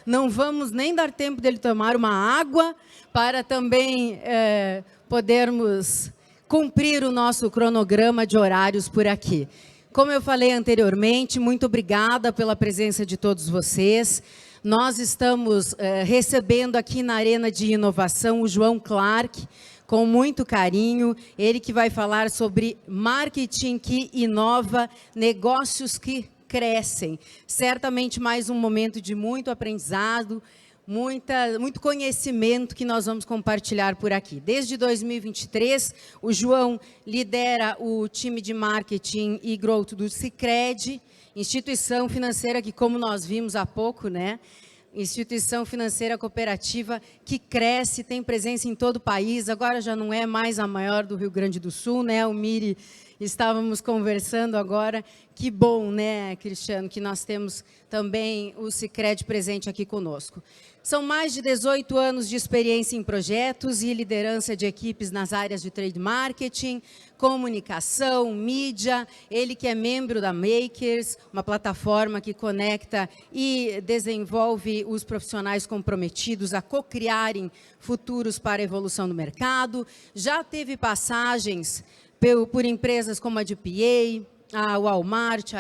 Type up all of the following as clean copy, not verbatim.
não vamos nem dar tempo dele tomar uma água para também podermos cumprir o nosso cronograma de horários por aqui. Como eu falei anteriormente, muito obrigada pela presença de todos vocês. Nós estamos recebendo aqui na Arena de Inovação o João Clark, com muito carinho, ele que vai falar sobre marketing que inova, negócios que crescem. Certamente mais um momento de muito aprendizado, muito conhecimento que nós vamos compartilhar por aqui. Desde 2023, o João lidera o time de marketing e growth do Sicredi, instituição financeira que, como nós vimos há pouco, né? Instituição financeira cooperativa que cresce, tem presença em todo o país, agora já não é mais a maior do Rio Grande do Sul, né? O Miri, estávamos conversando agora, que bom, né, Cristiano, que nós temos também o Sicredi presente aqui conosco. São mais de 18 anos de experiência em projetos e liderança de equipes nas áreas de trade marketing, comunicação, mídia, ele que é membro da Makers, uma plataforma que conecta e desenvolve os profissionais comprometidos a co-criarem futuros para a evolução do mercado, já passagens por empresas como a DPA, a Walmart,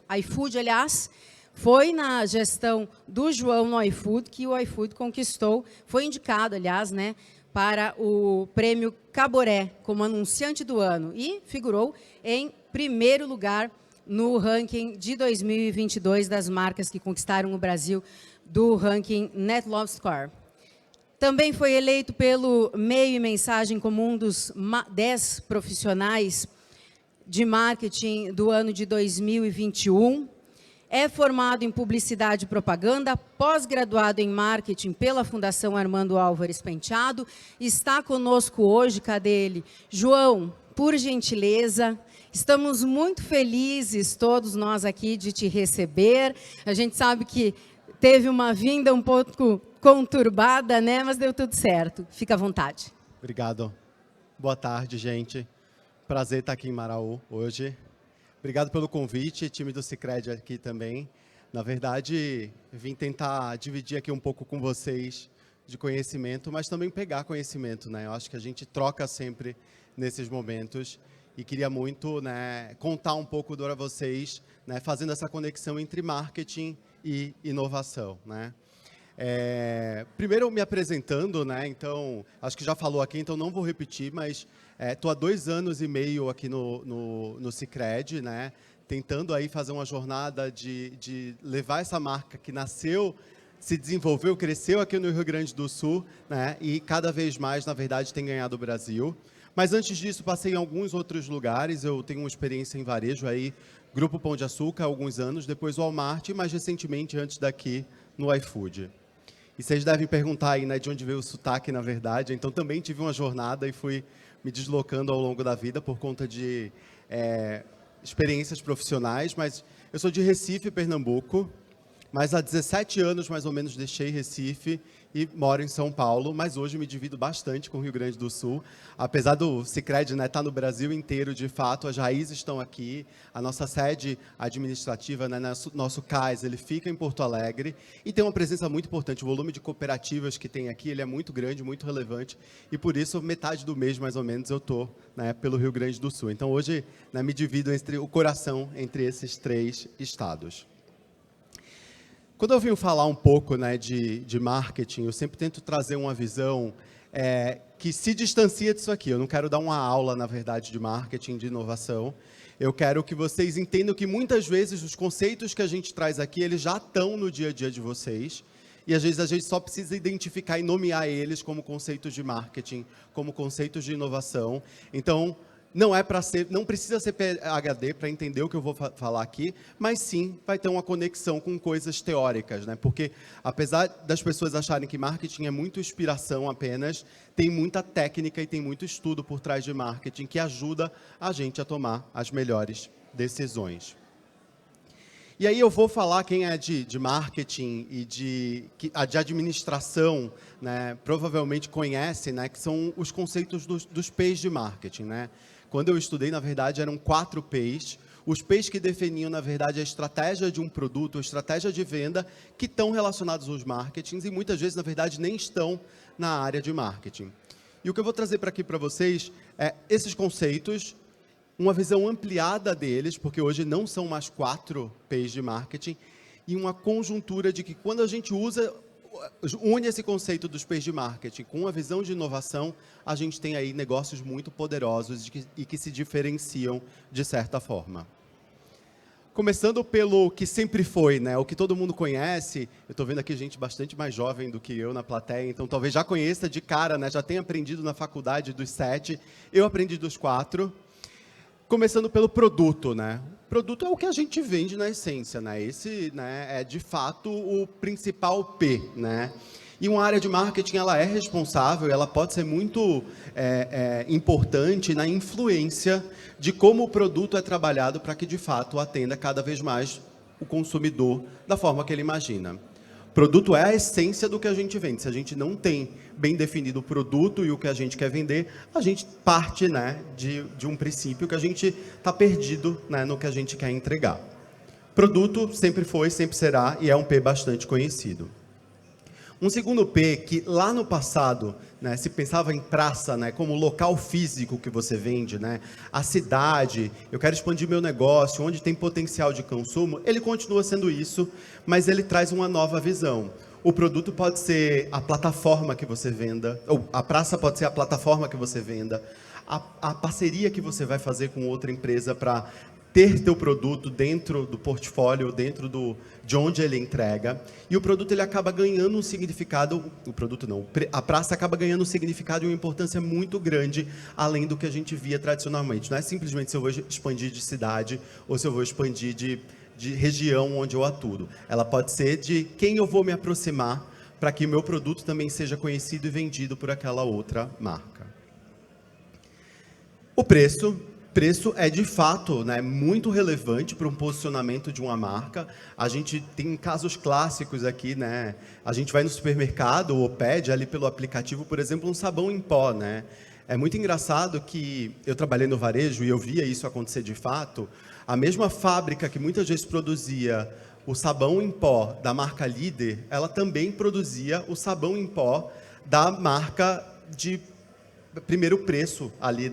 a iFood, aliás, foi na gestão do João no iFood que o iFood conquistou, foi indicado, aliás, né, para o prêmio Caboré, como anunciante do ano, e figurou em primeiro lugar no ranking de 2022 das marcas que conquistaram o Brasil do ranking Net Love Score. Também foi eleito pelo Meio e Mensagem como um dos 10 profissionais de marketing do ano de 2021. É formado em Publicidade e Propaganda, pós-graduado em Marketing pela Fundação Armando Álvares Penteado. Está conosco hoje, cadê ele? João, por gentileza, estamos muito felizes, todos nós aqui, de te receber. A gente sabe que teve uma vinda um pouco conturbada, né? Mas deu tudo certo. Fica à vontade. Obrigado. Boa tarde, gente. Prazer estar aqui em Maraú hoje. Obrigado pelo convite, time do Sicredi aqui também. Na verdade, vim tentar dividir aqui um pouco com vocês de conhecimento, mas também pegar conhecimento, né? Eu acho que a gente troca sempre nesses momentos e queria muito, né, contar um pouco para vocês, né, fazendo essa conexão entre marketing e inovação, né? Primeiro me apresentando, né? Então, acho que já falou aqui, então não vou repetir, mas estou há 2 anos e meio aqui no Sicredi, né? Tentando aí fazer uma jornada de levar essa marca que nasceu, se desenvolveu, cresceu aqui no Rio Grande do Sul, né? E cada vez mais, na verdade, tem ganhado o Brasil. Mas antes disso, passei em alguns outros lugares, eu tenho uma experiência em varejo aí, Grupo Pão de Açúcar, há alguns anos, depois o Walmart e mais recentemente, antes daqui, no iFood. E vocês devem perguntar aí, né, de onde veio o sotaque, na verdade. Então, também tive uma jornada e fui me deslocando ao longo da vida por conta de experiências profissionais. Mas eu sou de Recife, Pernambuco, mas há 17 anos, mais ou menos, deixei Recife e moro em São Paulo, mas hoje me divido bastante com o Rio Grande do Sul. Apesar do Sicredi, né, estar no Brasil inteiro, de fato, as raízes estão aqui. A nossa sede administrativa, né, nosso CAIS, ele fica em Porto Alegre e tem uma presença muito importante. O volume de cooperativas que tem aqui, ele é muito grande, muito relevante e, por isso, metade do mês, mais ou menos, eu estou, né, pelo Rio Grande do Sul. Então, hoje, né, me divido entre o coração entre esses 3 estados. Quando eu venho falar um pouco, né, de marketing, eu sempre tento trazer uma visão que se distancia disso aqui. Eu não quero dar uma aula, na verdade, de marketing, de inovação. Eu quero que vocês entendam que muitas vezes os conceitos que a gente traz aqui, eles já estão no dia a dia de vocês. E às vezes a gente só precisa identificar e nomear eles como conceitos de marketing, como conceitos de inovação. Então, não precisa ser PhD para entender o que eu vou falar aqui, mas sim vai ter uma conexão com coisas teóricas, né? Porque apesar das pessoas acharem que marketing é muito inspiração apenas, tem muita técnica e tem muito estudo por trás de marketing que ajuda a gente a tomar as melhores decisões. E aí eu vou falar, quem é de marketing e de administração, né, provavelmente conhece, né, que são os conceitos dos P's de marketing, né? Quando eu estudei, na verdade, eram 4 P's. os P's que definiam, na verdade, a estratégia de um produto, a estratégia de venda, que estão relacionados aos marketings e muitas vezes, na verdade, nem estão na área de marketing. E o que eu vou trazer para aqui para vocês é esses conceitos, uma visão ampliada deles, porque hoje não são mais 4 P's de marketing, e uma conjuntura de que quando a gente une esse conceito dos P's de marketing com uma visão de inovação, a gente tem aí negócios muito poderosos e que se diferenciam de certa forma. Começando pelo que sempre foi, né? O que todo mundo conhece. Eu estou vendo aqui gente bastante mais jovem do que eu na plateia, então talvez já conheça de cara, né? Já tenha aprendido na faculdade dos 7, eu aprendi dos 4. Começando pelo produto, né? O produto é o que a gente vende na essência, né? Esse, né, é de fato o principal P, né? E uma área de marketing, ela é responsável, ela pode ser muito importante na influência de como o produto é trabalhado para que, de fato, atenda cada vez mais o consumidor da forma que ele imagina. Produto é a essência do que a gente vende. Se a gente não tem bem definido o produto e o que a gente quer vender, a gente parte, né, de um princípio que a gente está perdido, né, no que a gente quer entregar. Produto sempre foi, sempre será e é um P bastante conhecido. Um segundo P, que lá no passado, né, se pensava em praça, né, como local físico que você vende, né, a cidade, eu quero expandir meu negócio, onde tem potencial de consumo, ele continua sendo isso, mas ele traz uma nova visão. O produto pode ser a plataforma que você venda, ou a praça pode ser a plataforma que você venda, a parceria que você vai fazer com outra empresa para ter teu produto dentro do portfólio, dentro de onde ele entrega, e o produto ele acaba ganhando um significado, o produto não, a praça acaba ganhando um significado e uma importância muito grande, além do que a gente via tradicionalmente. Não é simplesmente se eu vou expandir de cidade, ou se eu vou expandir de região onde eu atuo. Ela pode ser de quem eu vou me aproximar, para que o meu produto também seja conhecido e vendido por aquela outra marca. O preço é, de fato, né, muito relevante para um posicionamento de uma marca. A gente tem casos clássicos aqui, né? A gente vai no supermercado ou pede ali pelo aplicativo, por exemplo, um sabão em pó, né? É muito engraçado que eu trabalhei no varejo e eu via isso acontecer de fato. A mesma fábrica que muitas vezes produzia o sabão em pó da marca Líder, ela também produzia o sabão em pó da marca de primeiro preço ali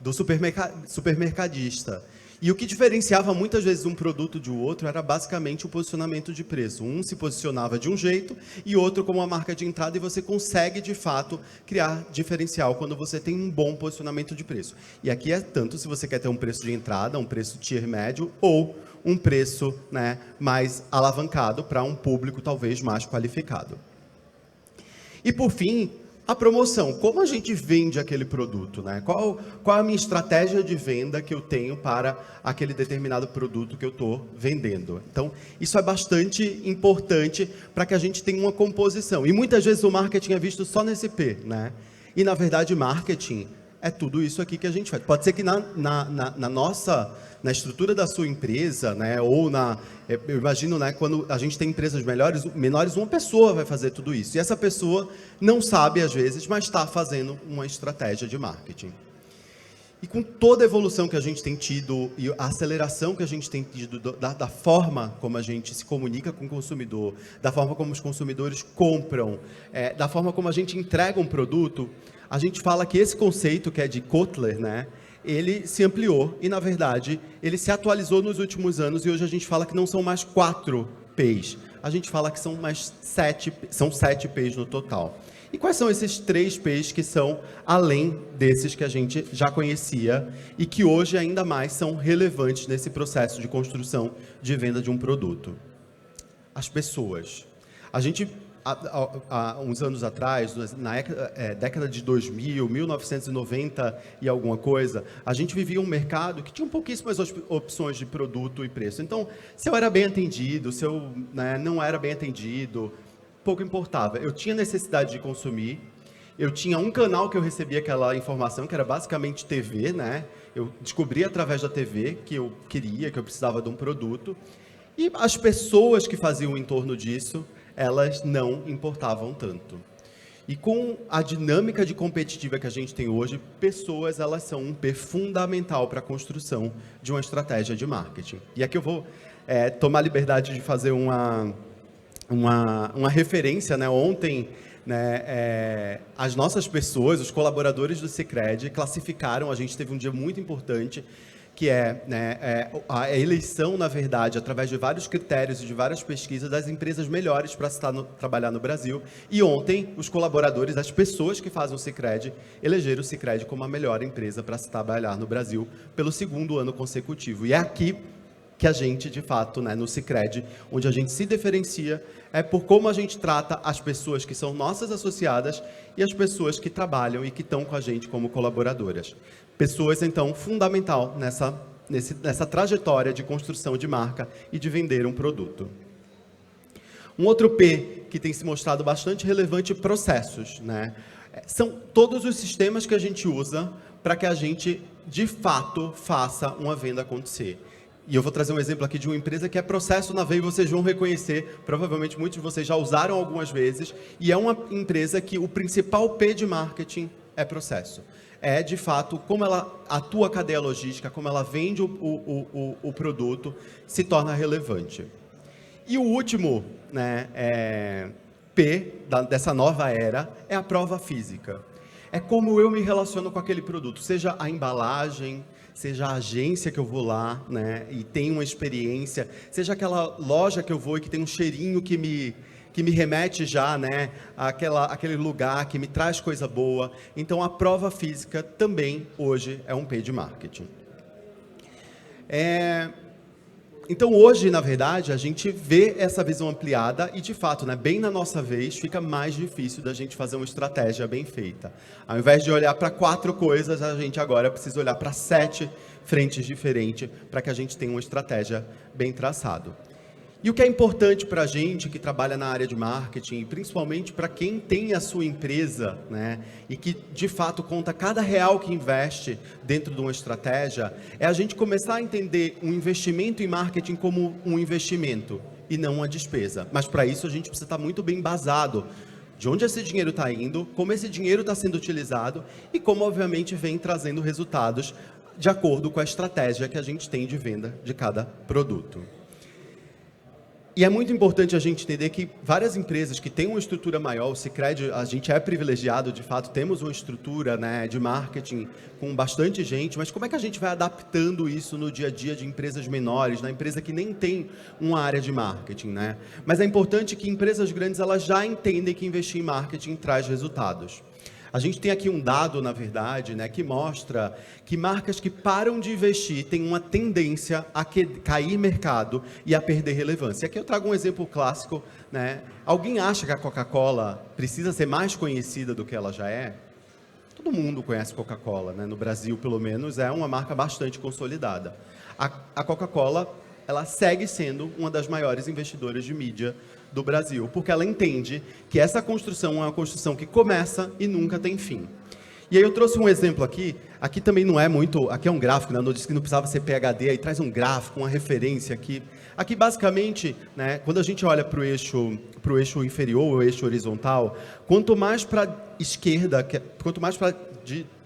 do supermercadista. E o que diferenciava muitas vezes um produto de outro era basicamente o posicionamento de preço. Um se posicionava de um jeito e outro como uma marca de entrada, e você consegue, de fato, criar diferencial quando você tem um bom posicionamento de preço. E aqui é tanto se você quer ter um preço de entrada, um preço tier médio ou um preço, né, mais alavancado para um público talvez mais qualificado. E, por fim, a promoção. Como a gente vende aquele produto, né? Qual a minha estratégia de venda que eu tenho para aquele determinado produto que eu estou vendendo? Então, isso é bastante importante para que a gente tenha uma composição. E muitas vezes o marketing é visto só nesse P, né? E, na verdade, marketing é tudo isso aqui que a gente faz. Pode ser que na estrutura da sua empresa, né, ou eu imagino, né, quando a gente tem empresas menores, uma pessoa vai fazer tudo isso. E essa pessoa não sabe, às vezes, mas está fazendo uma estratégia de marketing. E com toda a evolução que a gente tem tido e a aceleração que a gente tem tido da forma como a gente se comunica com o consumidor, da forma como os consumidores compram, da forma como a gente entrega um produto, a gente fala que esse conceito que é de Kotler, né, ele se ampliou e, na verdade, ele se atualizou nos últimos anos e hoje a gente fala que não são mais 4 P's. A gente fala que são 7 P's no total. E quais são esses 3 P's que são além desses que a gente já conhecia e que hoje ainda mais são relevantes nesse processo de construção de venda de um produto? As pessoas. A gente, há uns anos atrás, na década de 2000, 1990 e alguma coisa, a gente vivia um mercado que tinha pouquíssimas opções de produto e preço. Então, se eu era bem atendido, se eu, né, não era bem atendido, pouco importava. Eu tinha necessidade de consumir, eu tinha um canal que eu recebia aquela informação, que era basicamente TV, né? Eu descobri através da TV que eu queria, que eu precisava de um produto, e as pessoas que faziam em torno disso, elas não importavam tanto. E com a dinâmica de competitiva que a gente tem hoje, pessoas, elas são um P fundamental para a construção de uma estratégia de marketing. E aqui eu vou tomar a liberdade de fazer uma referência, né? Ontem, né, as nossas pessoas, os colaboradores do Sicredi, classificaram, a gente teve um dia muito importante, que a eleição, na verdade, através de vários critérios e de várias pesquisas, das empresas melhores para trabalhar no Brasil. E ontem, os colaboradores, as pessoas que fazem o Sicredi, elegeram o Sicredi como a melhor empresa para se trabalhar no Brasil pelo 2º ano consecutivo. E é aqui que a gente, de fato, né, no Sicredi, onde a gente se diferencia, é por como a gente trata as pessoas que são nossas associadas e as pessoas que trabalham e que estão com a gente como colaboradoras. Pessoas, então, fundamental nessa trajetória de construção de marca e de vender um produto. Um outro P que tem se mostrado bastante relevante, processos, né? São todos os sistemas que a gente usa para que a gente, de fato, faça uma venda acontecer. E eu vou trazer um exemplo aqui de uma empresa que é Processo na Veia, vocês vão reconhecer, provavelmente muitos de vocês já usaram algumas vezes, e é uma empresa que o principal P de marketing é processo. É, de fato, como ela atua a cadeia logística, como ela vende o produto, se torna relevante. E o último, né, P dessa nova era é a prova física. É como eu me relaciono com aquele produto, seja a embalagem, seja a agência que eu vou lá, né, e tem uma experiência, seja aquela loja que eu vou e que tem um cheirinho que me remete já, né, àquele lugar que me traz coisa boa. Então, a prova física também, hoje, é um P de marketing. Então, hoje, na verdade, a gente vê essa visão ampliada e, de fato, né, bem na nossa vez, fica mais difícil da gente fazer uma estratégia bem feita. Ao invés de olhar para 4 coisas, a gente agora precisa olhar para 7 frentes diferentes para que a gente tenha uma estratégia bem traçada. E o que é importante para a gente que trabalha na área de marketing, principalmente para quem tem a sua empresa, né, e que de fato conta cada real que investe dentro de uma estratégia, é a gente começar a entender um investimento em marketing como um investimento e não uma despesa. Mas para isso a gente precisa estar muito bem embasado de onde esse dinheiro está indo, como esse dinheiro está sendo utilizado e como obviamente vem trazendo resultados de acordo com a estratégia que a gente tem de venda de cada produto. E é muito importante a gente entender que várias empresas que têm uma estrutura maior, o Sicredi, a gente é privilegiado, de fato, temos uma estrutura, né, de marketing com bastante gente, mas como é que a gente vai adaptando isso no dia a dia de empresas menores, na empresa que nem tem uma área de marketing, né? Mas é importante que empresas grandes, elas já entendem que investir em marketing traz resultados. A gente tem aqui um dado, na verdade, né, que mostra que marcas que param de investir têm uma tendência a cair mercado e a perder relevância. Aqui eu trago um exemplo clássico, né? Alguém acha que a Coca-Cola precisa ser mais conhecida do que ela já é? Todo mundo conhece Coca-Cola, né? No Brasil, pelo menos, é uma marca bastante consolidada. A Coca-Cola, ela segue sendo uma das maiores investidoras de mídia do Brasil, porque ela entende que essa construção é uma construção que começa e nunca tem fim. E aí eu trouxe um exemplo aqui também não é muito, aqui é um gráfico, né? Eu disse que não precisava ser PhD, aí traz um gráfico, uma referência aqui. Aqui basicamente, né, quando a gente olha para o eixo inferior, o eixo horizontal, quanto mais para a esquerda, quanto mais para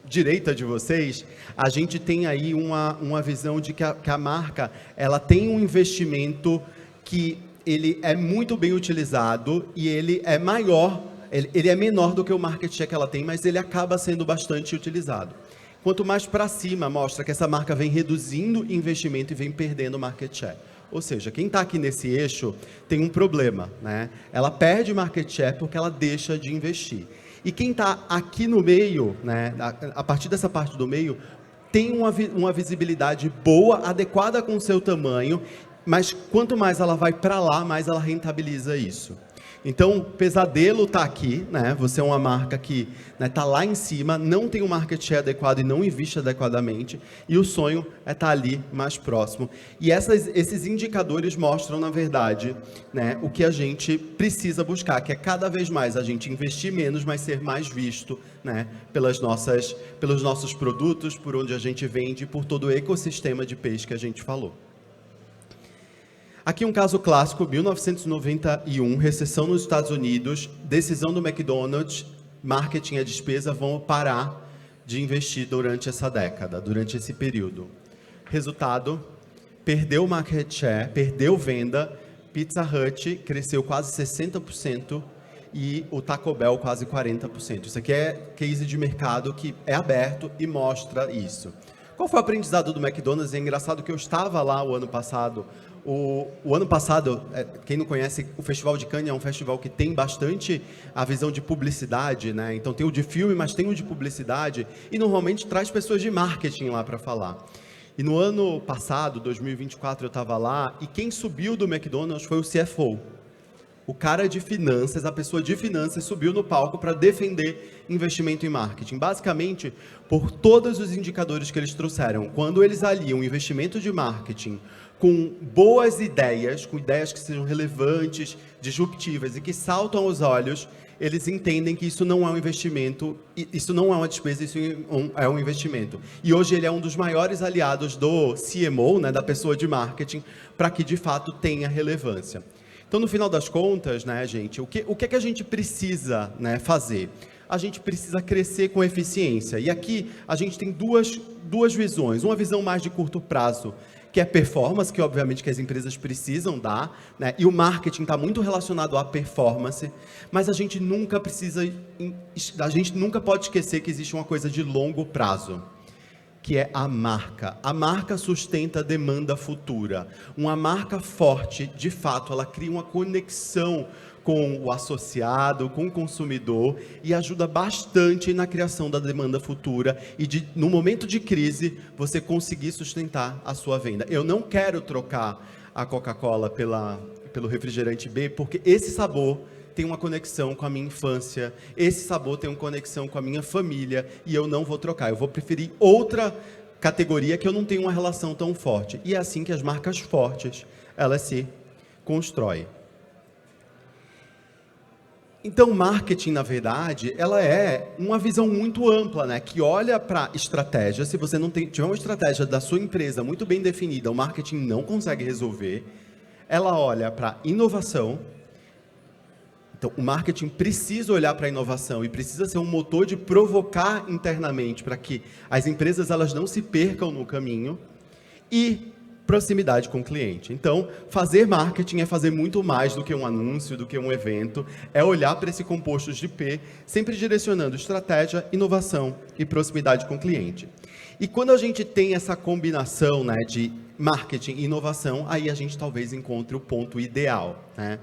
direita de vocês, a gente tem aí uma visão de que a marca, ela tem um investimento que ele é muito bem utilizado e ele é maior, ele é menor do que o market share que ela tem, mas ele acaba sendo bastante utilizado. Quanto mais para cima, mostra que essa marca vem reduzindo investimento e vem perdendo market share. Ou seja, quem está aqui nesse eixo tem um problema, né? Ela perde market share porque ela deixa de investir. E quem está aqui no meio, né, a partir dessa parte do meio, tem uma visibilidade boa, adequada com o seu tamanho, mas quanto mais ela vai para lá, mais ela rentabiliza isso. Então, pesadelo está aqui, né? Você é uma marca que está lá em cima, não tem um market share adequado e não investe adequadamente, e o sonho é estar ali mais próximo. E esses indicadores mostram, na verdade, né, o que a gente precisa buscar, que é cada vez mais a gente investir menos, mas ser mais visto, né, pelos nossos produtos, por onde a gente vende, por todo o ecossistema de peixe que a gente falou. Aqui um caso clássico, 1991, recessão nos Estados Unidos, decisão do McDonald's marketing e a despesa vão parar de investir durante essa década, durante esse período. Resultado, perdeu market share, perdeu venda, Pizza Hut cresceu quase 60% e o Taco Bell quase 40%. Isso aqui é case de mercado que é aberto e mostra isso. Qual foi o aprendizado do McDonald's? É engraçado que eu estava lá o ano passado. O ano passado, quem não conhece, o Festival de Cannes é um festival que tem bastante a visão de publicidade, né? Então tem o de filme, mas tem o de publicidade, e normalmente traz pessoas de marketing lá para falar. E no ano passado, 2024, eu estava lá, e quem subiu do McDonald's foi o CFO. O cara de finanças, a pessoa de finanças subiu no palco para defender investimento em marketing. Basicamente, por todos os indicadores que eles trouxeram, quando eles aliam investimento de marketing com boas ideias, com ideias que sejam relevantes, disruptivas e que saltam aos olhos, eles entendem que isso não é um investimento, isso não é uma despesa, isso é um investimento. E hoje ele é um dos maiores aliados do CMO, né, da pessoa de marketing, para que de fato tenha relevância. Então, no final das contas, né, gente, o que é que a gente precisa, né, fazer? A gente precisa crescer com eficiência. E aqui a gente tem duas visões. Uma visão mais de curto prazo, que é performance, que obviamente que as empresas precisam dar, né? E o marketing está muito relacionado à performance, mas a gente nunca pode esquecer que existe uma coisa de longo prazo, que é a marca. A marca sustenta a demanda futura. Uma marca forte, de fato, ela cria uma conexão com o associado, com o consumidor, e ajuda bastante na criação da demanda futura e no momento de crise, você conseguir sustentar a sua venda. Eu não quero trocar a Coca-Cola pelo refrigerante B, porque esse sabor tem uma conexão com a minha infância, esse sabor tem uma conexão com a minha família, e eu não vou trocar. Eu vou preferir outra categoria que eu não tenho uma relação tão forte. E é assim que as marcas fortes, elas se constroem. Então, marketing, na verdade, ela é uma visão muito ampla, né? Que olha para estratégia. Se você não tiver uma estratégia da sua empresa muito bem definida, o marketing não consegue resolver. Ela olha para inovação. Então, o marketing precisa olhar para a inovação e precisa ser um motor de provocar internamente para que as empresas elas não se percam no caminho. E proximidade com o cliente. Então, fazer marketing é fazer muito mais do que um anúncio, do que um evento, é olhar para esse composto de P, sempre direcionando estratégia, inovação e proximidade com o cliente. E quando a gente tem essa combinação, né, de marketing e inovação, aí a gente talvez encontre o ponto ideal, né?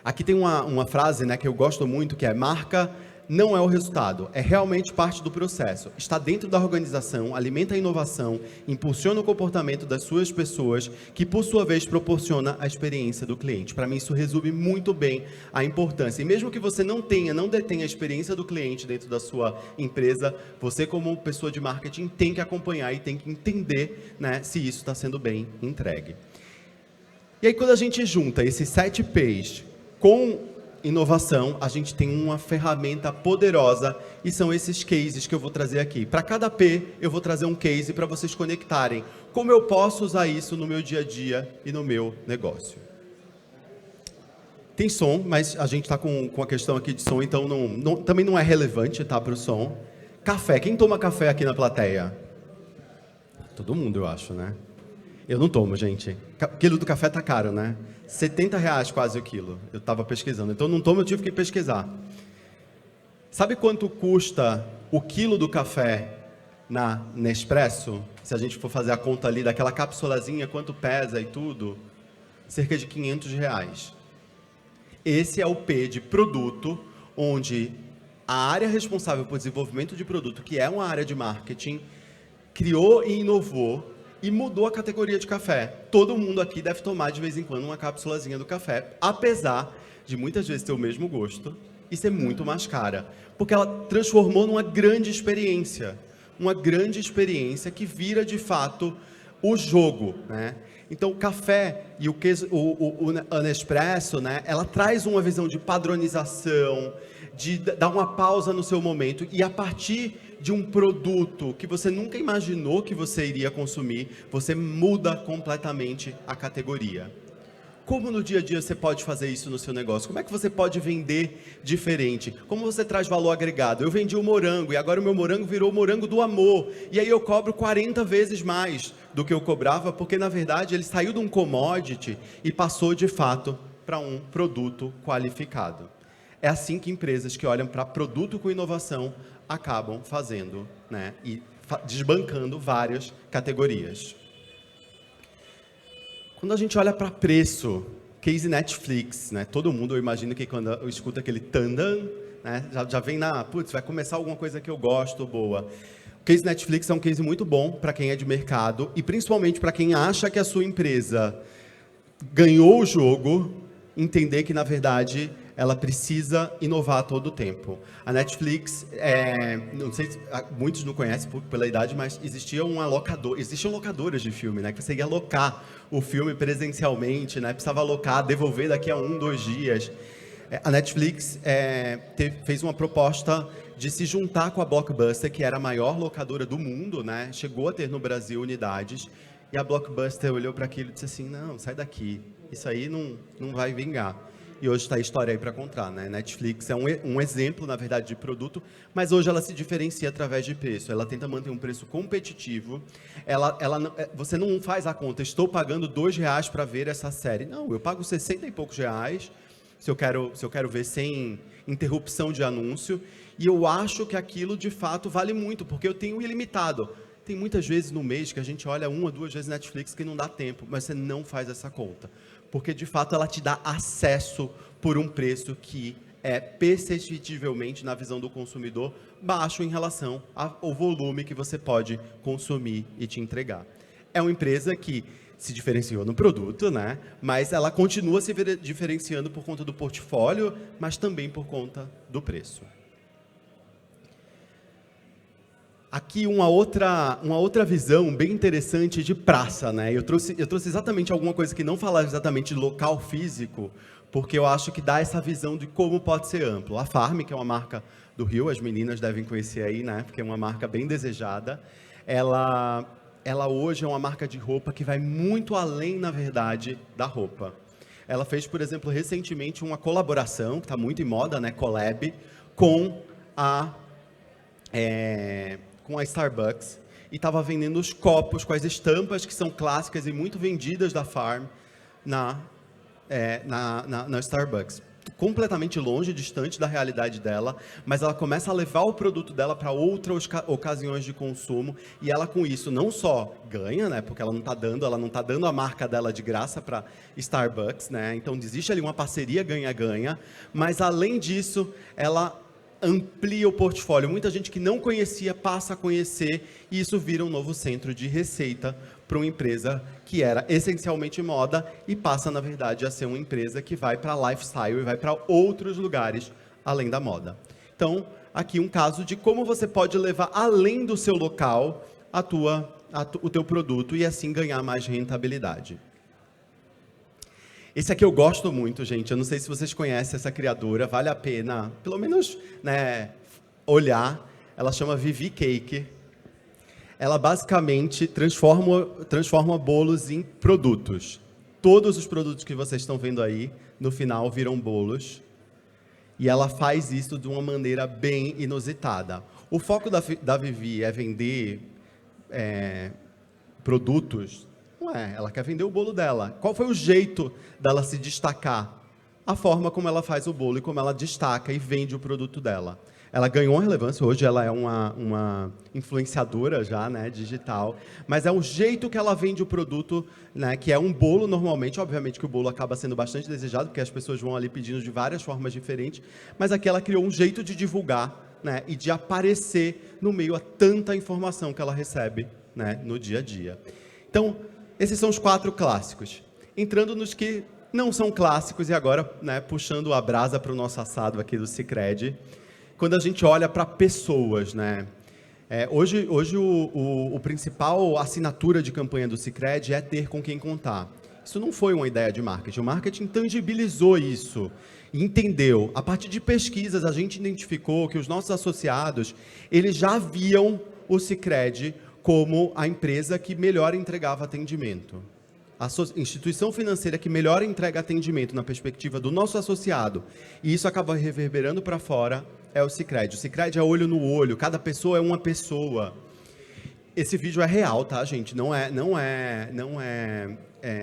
Aqui tem uma frase, né, que eu gosto muito, que é: marca não é o resultado, é realmente parte do processo. Está dentro da organização, alimenta a inovação, impulsiona o comportamento das suas pessoas, que por sua vez proporciona a experiência do cliente. Para mim isso resume muito bem a importância. E mesmo que você não detenha a experiência do cliente dentro da sua empresa, você como pessoa de marketing tem que acompanhar e tem que entender, né, se isso está sendo bem entregue. E aí quando a gente junta esses 7 P's com inovação, a gente tem uma ferramenta poderosa e são esses cases que eu vou trazer aqui. Para cada P, eu vou trazer um case para vocês conectarem. Como eu posso usar isso no meu dia a dia e no meu negócio? Tem som, mas a gente está com a questão aqui de som, então também não é relevante, tá, para o som. Café. Quem toma café aqui na plateia? Todo mundo, eu acho, né? Eu não tomo, gente. O quilo do café tá caro, né? R$70 quase o quilo. Eu estava pesquisando. Então, não tomo, eu tive que pesquisar. Sabe quanto custa o quilo do café na Nespresso? Se a gente for fazer a conta ali daquela capsulazinha, quanto pesa e tudo? Cerca de R$500. Esse é o P de produto, onde a área responsável por desenvolvimento de produto, que é uma área de marketing, criou e inovou e mudou a categoria de café. Todo mundo aqui deve tomar de vez em quando uma cápsulazinha do café, apesar de muitas vezes ter o mesmo gosto e ser muito mais cara, porque ela transformou numa grande experiência que vira de fato o jogo, né? Então o café e a Nespresso, né, ela traz uma visão de padronização, de dar uma pausa no seu momento, e a partir de um produto que você nunca imaginou que você iria consumir, você muda completamente a categoria. Como no dia a dia você pode fazer isso no seu negócio? Como é que você pode vender diferente? Como você traz valor agregado? Eu vendi o morango e agora o meu morango virou o morango do amor. E aí eu cobro 40 vezes mais do que eu cobrava, porque na verdade ele saiu de um commodity e passou de fato para um produto qualificado. É assim que empresas que olham para produto com inovação acabam fazendo, né, e desbancando várias categorias. Quando a gente olha para preço, case Netflix, né? Todo mundo, eu imagino que quando eu escuto aquele tandan, né? Já vem putz, vai começar alguma coisa que eu gosto, boa. O case Netflix é um case muito bom para quem é de mercado e principalmente para quem acha que a sua empresa ganhou o jogo, entender que, na verdade, ela precisa inovar a todo tempo. A Netflix, não sei se muitos não conhecem pela idade, mas existiam locadoras de filme, né? Que você ia alocar o filme presencialmente, né? Precisava alocar, devolver daqui a 1, 2 dias. A Netflix fez uma proposta de se juntar com a Blockbuster, que era a maior locadora do mundo, né? Chegou a ter no Brasil unidades, e a Blockbuster olhou para aquilo e disse assim, não, sai daqui, isso aí não vai vingar. E hoje está a história aí para contar, né? Netflix é um exemplo, na verdade, de produto, mas hoje ela se diferencia através de preço. Ela tenta manter um preço competitivo. Você não faz a conta, estou pagando R$2 para ver essa série. Não, eu pago 60 e poucos reais, se eu quero ver sem interrupção de anúncio. E eu acho que aquilo, de fato, vale muito, porque eu tenho ilimitado. Tem muitas vezes no mês que a gente olha 1 ou 2 vezes Netflix que não dá tempo, mas você não faz essa conta. Porque, de fato, ela te dá acesso por um preço que é perceptivelmente, na visão do consumidor, baixo em relação ao volume que você pode consumir e te entregar. É uma empresa que se diferenciou no produto, né? Mas ela continua se diferenciando por conta do portfólio, mas também por conta do preço. Aqui uma outra visão bem interessante de praça, né? Eu trouxe exatamente alguma coisa que não fala exatamente de local físico, porque eu acho que dá essa visão de como pode ser amplo. A Farm, que é uma marca do Rio, as meninas devem conhecer aí, né? Porque é uma marca bem desejada. Ela hoje é uma marca de roupa que vai muito além, na verdade, da roupa. Ela fez, por exemplo, recentemente uma colaboração, que está muito em moda, né? Collab, com a Starbucks, e estava vendendo os copos com as estampas que são clássicas e muito vendidas da Farm na Starbucks. Completamente longe, distante da realidade dela, mas ela começa a levar o produto dela para outras ocasiões de consumo, e ela com isso não só ganha, né, porque ela não está dando a marca dela de graça para Starbucks, né, então existe ali uma parceria ganha-ganha, mas além disso, ela amplia o portfólio. Muita gente que não conhecia passa a conhecer, e isso vira um novo centro de receita para uma empresa que era essencialmente moda e passa, na verdade, a ser uma empresa que vai para lifestyle e vai para outros lugares além da moda. Então, aqui um caso de como você pode levar além do seu local o teu produto e assim ganhar mais rentabilidade. Esse aqui eu gosto muito, gente. Eu não sei se vocês conhecem essa criadora. Vale a pena, pelo menos, né, olhar. Ela chama Vivi Cake. Ela basicamente transforma bolos em produtos. Todos os produtos que vocês estão vendo aí, no final, viram bolos. E ela faz isso de uma maneira bem inusitada. O foco da Vivi é vender produtos. Não é, ela quer vender o bolo dela. Qual foi o jeito dela se destacar? A forma como ela faz o bolo e como ela destaca e vende o produto dela. Ela ganhou relevância, hoje ela é uma influenciadora já, né, digital, mas é o jeito que ela vende o produto, né, que é um bolo normalmente, obviamente que o bolo acaba sendo bastante desejado, porque as pessoas vão ali pedindo de várias formas diferentes, mas aqui ela criou um jeito de divulgar, né, e de aparecer no meio a tanta informação que ela recebe, né, no dia a dia. Então, esses são os 4 clássicos. Entrando nos que não são clássicos, e agora, né, puxando a brasa para o nosso assado aqui do Sicredi, quando a gente olha para pessoas, né? Hoje o principal assinatura de campanha do Sicredi é ter com quem contar. Isso não foi uma ideia de marketing. O marketing tangibilizou isso e entendeu. A partir de pesquisas, a gente identificou que os nossos associados, eles já viam o Sicredi como a empresa que melhor entregava atendimento. a instituição financeira que melhor entrega atendimento na perspectiva do nosso associado, e isso acaba reverberando para fora, é o Sicredi. O Sicredi é olho no olho, cada pessoa é uma pessoa. Esse vídeo é real, tá, gente? Não é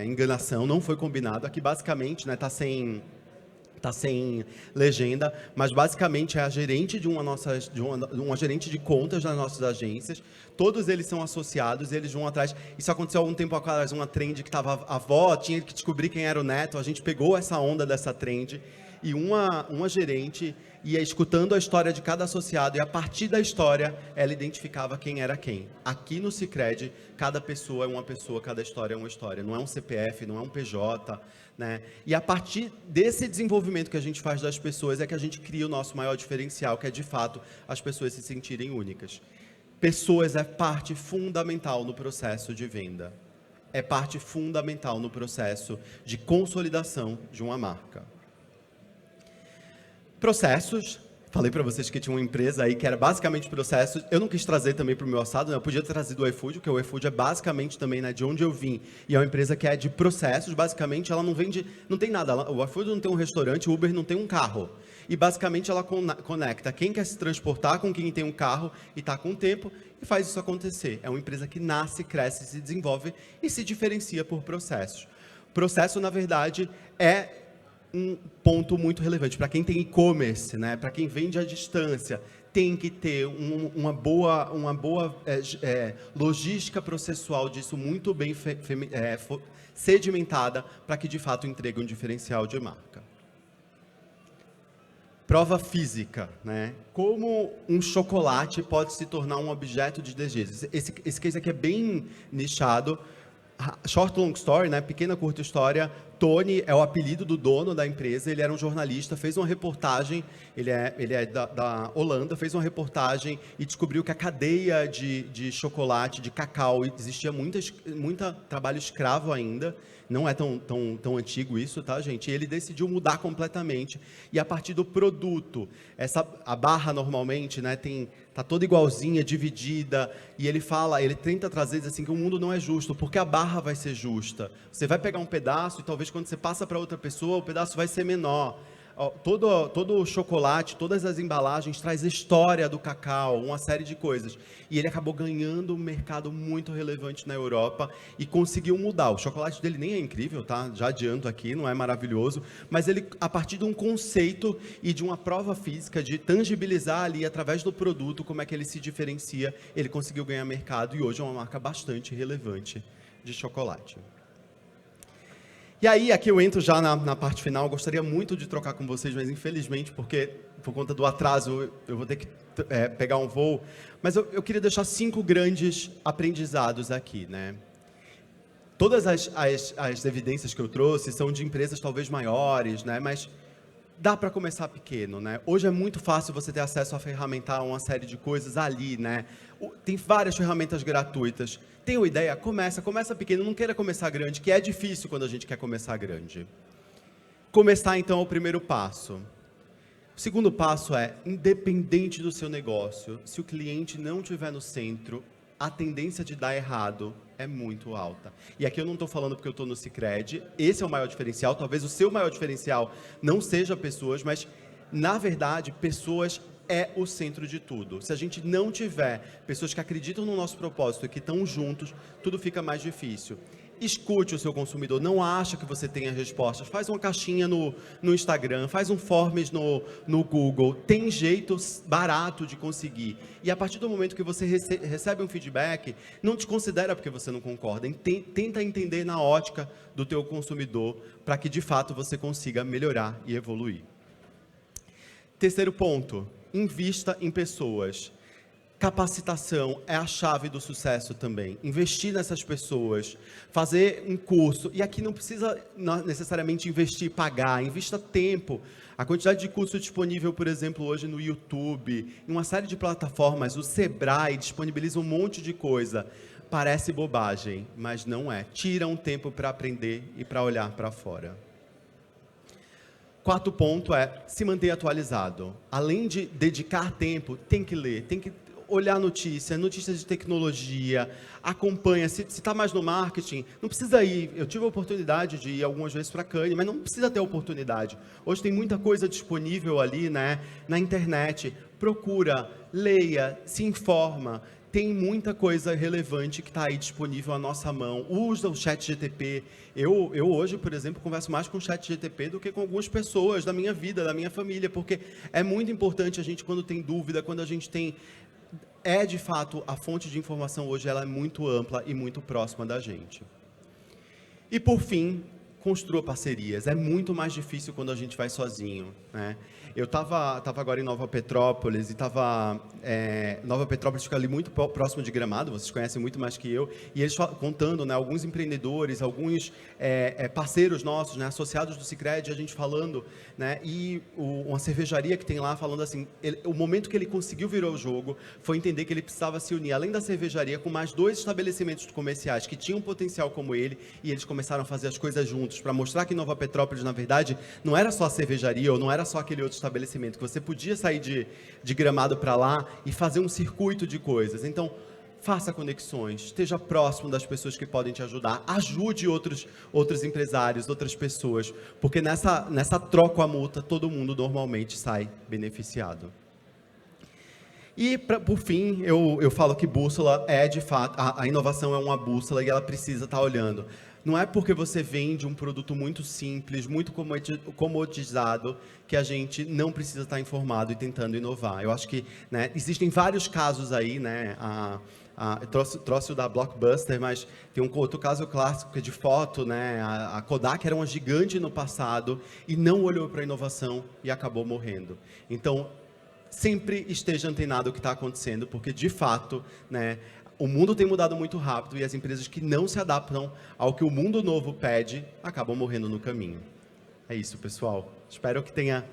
enganação, não foi combinado. Aqui, basicamente, né, tá sem legenda, mas basicamente é a gerente de uma gerente de contas das nossas agências. Todos eles são associados, eles vão atrás. Isso aconteceu há algum tempo atrás, uma trend que estava a avó, tinha que descobrir quem era o neto. A gente pegou essa onda dessa trend e uma gerente ia escutando a história de cada associado e a partir da história ela identificava quem era quem. Aqui no Sicredi, cada pessoa é uma pessoa, cada história é uma história. Não é um CPF, não é um PJ, né? E a partir desse desenvolvimento que a gente faz das pessoas é que a gente cria o nosso maior diferencial, que é de fato as pessoas se sentirem únicas. Pessoas é parte fundamental no processo de venda. É parte fundamental no processo de consolidação de uma marca. Processos. Falei para vocês que tinha uma empresa aí que era basicamente processos. Eu não quis trazer também para o meu assado, né? Eu podia ter trazido o iFood, porque o iFood é basicamente também, né, de onde eu vim. E é uma empresa que é de processos, basicamente ela não vende, não tem nada. O iFood não tem um restaurante, o Uber não tem um carro. E basicamente ela conecta quem quer se transportar com quem tem um carro e está com tempo e faz isso acontecer. É uma empresa que nasce, cresce, se desenvolve e se diferencia por processos. Processo, na verdade, é um ponto muito relevante para quem tem e-commerce, né? Para quem vende à distância, tem que ter uma boa logística processual disso muito bem sedimentada para que de fato entregue um diferencial de marca. Prova física, né? Como um chocolate pode se tornar um objeto de desejo. Esse case aqui é bem nichado. Short long story, né? Pequena curta história. Tony é o apelido do dono da empresa. Ele era um jornalista, fez uma reportagem. Ele é da Holanda, fez uma reportagem e descobriu que a cadeia de chocolate, de cacau, existia muito trabalho escravo ainda. Não é tão antigo isso, tá, gente? E ele decidiu mudar completamente. E a partir do produto, a barra normalmente, né, tá toda igualzinha, dividida. E ele tenta trazer assim que o mundo não é justo, porque a barra vai ser justa. Você vai pegar um pedaço e talvez quando você passa para outra pessoa, o pedaço vai ser menor. Todo o chocolate, todas as embalagens traz história do cacau, uma série de coisas. E ele acabou ganhando um mercado muito relevante na Europa e conseguiu mudar. O chocolate dele nem é incrível, tá? Já adianto aqui, não é maravilhoso, mas ele, a partir de um conceito e de uma prova física, de tangibilizar ali através do produto como é que ele se diferencia, ele conseguiu ganhar mercado e hoje é uma marca bastante relevante de chocolate. E aí, aqui eu entro já na parte final, gostaria muito de trocar com vocês, mas infelizmente, porque por conta do atraso, eu vou ter que pegar um voo. Mas eu queria deixar 5 grandes aprendizados aqui, né? Todas as evidências que eu trouxe são de empresas talvez maiores, né? Mas dá para começar pequeno, né? Hoje é muito fácil você ter acesso a ferramentar uma série de coisas ali, né? Tem várias ferramentas gratuitas. Tem uma ideia? Começa pequeno, não queira começar grande, que é difícil quando a gente quer começar grande. Começar, então, é o primeiro passo. O segundo passo é, independente do seu negócio, se o cliente não estiver no centro, a tendência de dar errado é muito alta. E aqui eu não estou falando porque eu estou no Sicredi, esse é o maior diferencial, talvez o seu maior diferencial não seja pessoas, mas, na verdade, pessoas é o centro de tudo. Se a gente não tiver pessoas que acreditam no nosso propósito e que estão juntos, tudo fica mais difícil. Escute o seu consumidor, não acha que você tem as respostas, faz uma caixinha no Instagram, faz um forms no Google, tem jeito barato de conseguir. E a partir do momento que você recebe um feedback, não te considera porque você não concorda, tenta entender na ótica do teu consumidor, para que de fato você consiga melhorar e evoluir. Terceiro ponto, invista em pessoas. Capacitação é a chave do sucesso também. Investir nessas pessoas, fazer um curso. E aqui não precisa necessariamente investir e pagar, invista tempo. A quantidade de curso disponível, por exemplo, hoje no YouTube, em uma série de plataformas, o Sebrae disponibiliza um monte de coisa. Parece bobagem, mas não é. Tira um tempo para aprender e para olhar para fora. Quarto ponto é se manter atualizado. Além de dedicar tempo, tem que ler, tem que olhar notícias de tecnologia, acompanha. Se está mais no marketing, não precisa ir. Eu tive a oportunidade de ir algumas vezes para Cannes, mas não precisa ter oportunidade. Hoje tem muita coisa disponível ali, né, na internet. Procura, leia, se informa. Tem muita coisa relevante que está aí disponível à nossa mão. Usa o ChatGPT. Eu hoje, por exemplo, converso mais com o ChatGPT do que com algumas pessoas da minha vida, da minha família, porque é muito importante a gente, quando tem dúvida, quando a gente tem... de fato, a fonte de informação hoje ela é muito ampla e muito próxima da gente. E, por fim, construa parcerias. É muito mais difícil quando a gente vai sozinho, né? Eu estava agora em Nova Petrópolis e Nova Petrópolis fica ali muito próximo de Gramado, vocês conhecem muito mais que eu, e eles contando, né, alguns empreendedores, alguns parceiros nossos, né, associados do Sicredi, a gente falando, né, e uma cervejaria que tem lá falando assim, o momento que ele conseguiu virar o jogo foi entender que ele precisava se unir, além da cervejaria, com mais 2 estabelecimentos comerciais que tinham potencial como ele, e eles começaram a fazer as coisas juntos, para mostrar que Nova Petrópolis, na verdade, não era só a cervejaria, ou não era só aquele outro estabelecimento, que você podia sair de Gramado para lá e fazer um circuito de coisas. Então, faça conexões, esteja próximo das pessoas que podem te ajudar, ajude outros empresários, outras pessoas, porque nessa troca à multa, todo mundo normalmente sai beneficiado. E, por fim, eu falo que bússola é, de fato, a inovação é uma bússola e ela precisa estar olhando. Não é porque você vende um produto muito simples, muito comoditizado, que a gente não precisa estar informado e tentando inovar. Eu acho que, né, existem vários casos aí, né, eu trouxe o da Blockbuster, mas tem um outro caso clássico que é de foto, né, a Kodak era uma gigante no passado e não olhou para a inovação e acabou morrendo. Então, sempre esteja antenado o que está acontecendo, porque, de fato, né, o mundo tem mudado muito rápido e as empresas que não se adaptam ao que o mundo novo pede, acabam morrendo no caminho. É isso, pessoal. Espero que tenha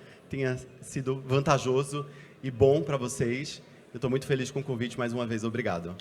sido vantajoso e bom para vocês. Eu estou muito feliz com o convite mais uma vez. Obrigado.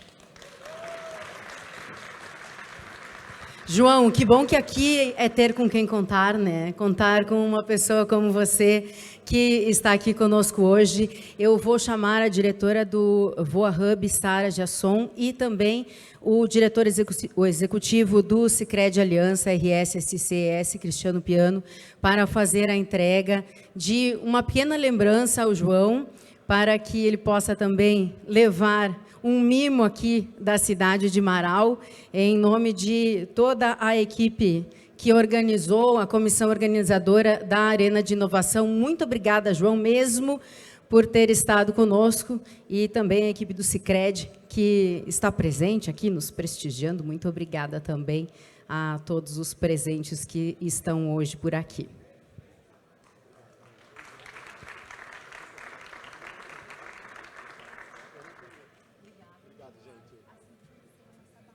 João, que bom que aqui é ter com quem contar, né? Contar com uma pessoa como você que está aqui conosco hoje. Eu vou chamar a diretora do Voa Hub, Sara Jasson, e também o diretor executivo do Sicredi Aliança RS-SCS, Cristiano Piano, para fazer a entrega de uma pequena lembrança ao João, para que ele possa também levar um mimo aqui da cidade de Marau, em nome de toda a equipe que organizou, a comissão organizadora da Arena de Inovação. Muito obrigada, João, mesmo por ter estado conosco, e também a equipe do Sicredi, que está presente aqui, nos prestigiando. Muito obrigada também a todos os presentes que estão hoje por aqui.